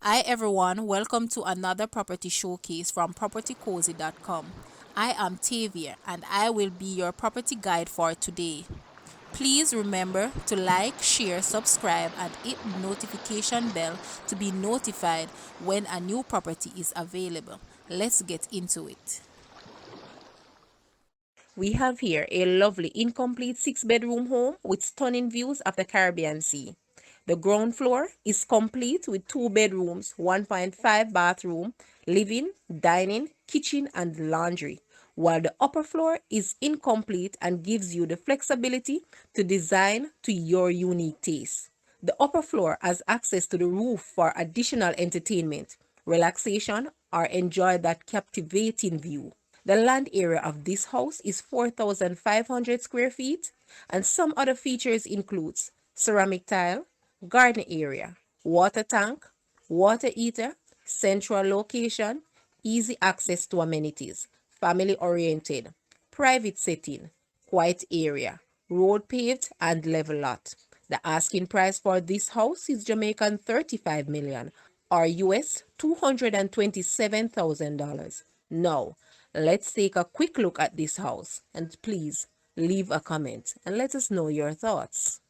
Hi everyone, welcome to another property showcase from PropertyCozy.com. I am Tavia and I will be your property guide for today. Please remember to like, share, subscribe and hit the notification bell to be notified when a new property is available. Let's get into it. We have here a lovely incomplete 6-bedroom home with stunning views of the Caribbean Sea. The ground floor is complete with 2 bedrooms, 1.5 bathroom, living, dining, kitchen, and laundry, while the upper floor is incomplete and gives you the flexibility to design to your unique taste. The upper floor has access to the roof for additional entertainment, relaxation, or enjoy that captivating view. The land area of this house is 4,500 square feet, and some other features includes ceramic tile, garden area, water tank, water heater, central location, easy access to amenities, family oriented, private setting, quiet area, road paved and level lot. The asking price for this house is Jamaican 35 million or US $227,000. Now, let's take a quick look at this house and please leave a comment and let us know your thoughts.